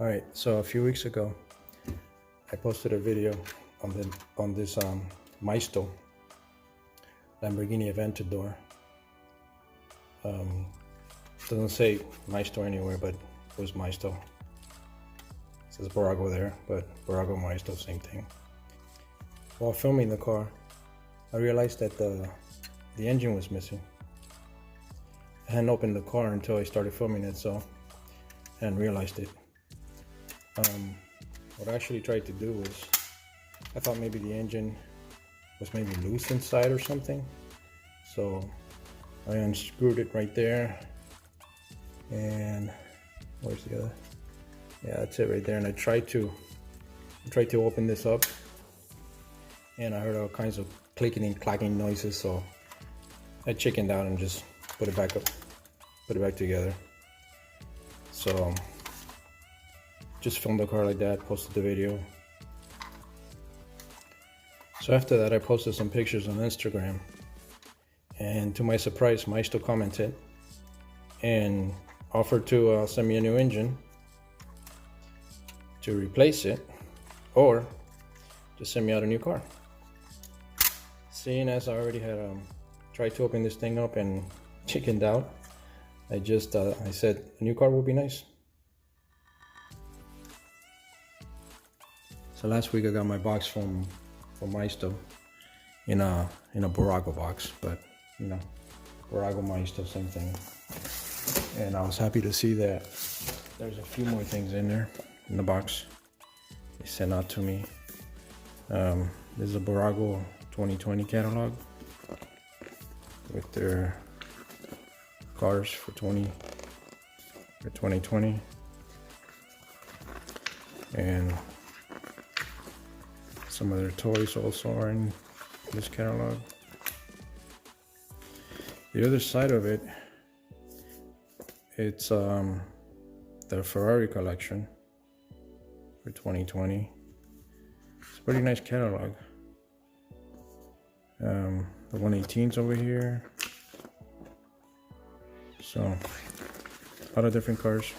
Alright, so a few weeks ago I posted a video on this Maisto Lamborghini Aventador. Doesn't say Maisto anywhere, but it was Maisto. It says Bburago there, but Bburago, Maisto, same thing. While filming the car, I realized that the engine was missing. I hadn't opened the car until I started filming it, so I hadn't realized it. What I actually tried to do was, I thought maybe the engine was maybe loose inside or something. So I unscrewed it right there, and where's the other? Yeah, that's it right there. And I tried to open this up, and I heard all kinds of clicking and clacking noises. So I chickened out and just put it back up, put it back together. So just filmed the car like that, posted the video. So after that, I posted some pictures on Instagram, and to my surprise, Maisto commented and offered to send me a new engine to replace it, or just send me out a new car. Seeing as I already had tried to open this thing up and chickened out, I said a new car would be nice. So last week I got my box from Maisto in a Bburago box, but you know, Bburago, Maisto, same thing. And I was happy to see that there's a few more things in there in the box they sent out to me. This is a Bburago 2020 catalog with their cars for 2020, and some of their toys also are in this catalog. The other side of it, it's the Ferrari collection for 2020. It's a pretty nice catalog. The 118s over here. So a lot of different cars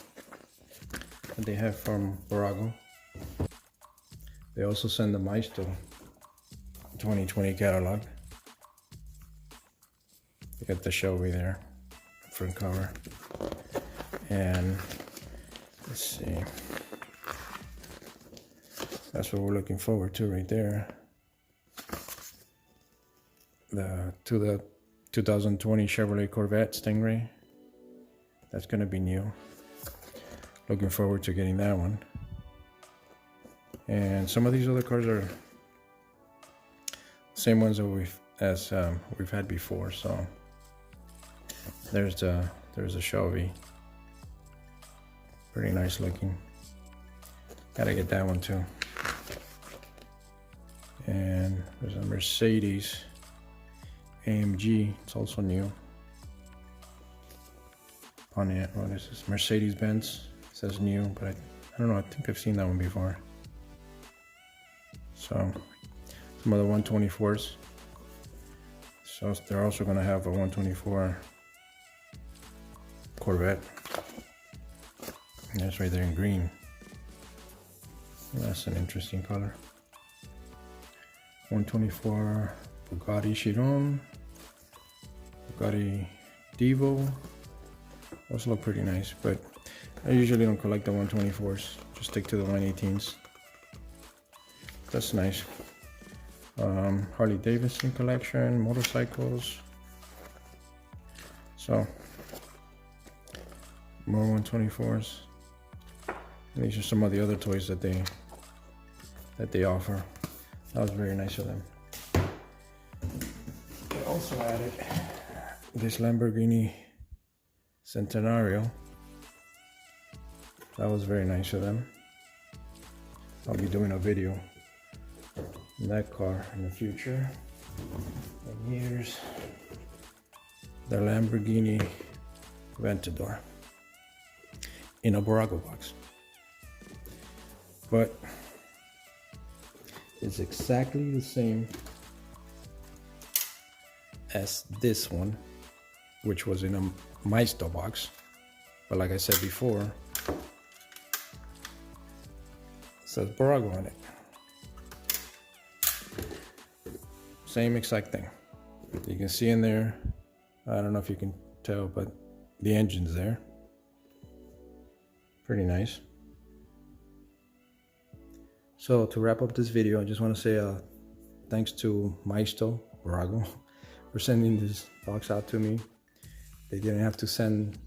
that they have from Bburago. They also send the Maisto 2020 catalog. You got the Shelby there, front cover. And let's see, that's what we're looking forward to right there. The 2020 Chevrolet Corvette Stingray. That's gonna be new. Looking forward to getting that one. And some of these other cars are same ones that we've had before. So there's a Shelby, pretty nice looking. Gotta get that one too. And there's a Mercedes AMG. It's also new. On it, what is this? Mercedes Benz. It says new, but I don't know. I think I've seen that one before. So some of the 124s. So they're also going to have a 124 Corvette. And that's right there in green. That's an interesting color. 124 Bugatti Chiron, Bugatti Divo. Those look pretty nice, but I usually don't collect the 124s. Just stick to the 118s. That's nice. Harley Davidson collection, motorcycles. So more 124s. And these are some of the other toys that they offer. That was very nice of them. They also added this Lamborghini Centenario. That was very nice of them. I'll be doing a video on that car in the future. And here's the Lamborghini Aventador in a Bburago box. But it's exactly the same as this one, which was in a Maisto box. But like I said before, says Bburago on it. Same exact thing. You can see in there, I don't know if you can tell, but the engine's there. Pretty nice. So to wrap up this video, I just want to say thanks to Maisto, Bburago, for sending this box out to me. They didn't have to send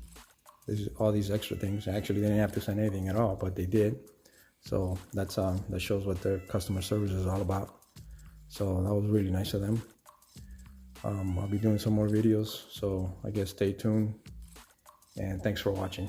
all these extra things. Actually, they didn't have to send anything at all, but they did. So that shows what their customer service is all about. So that was really nice of them. I'll be doing some more videos, so I guess stay tuned, and thanks for watching.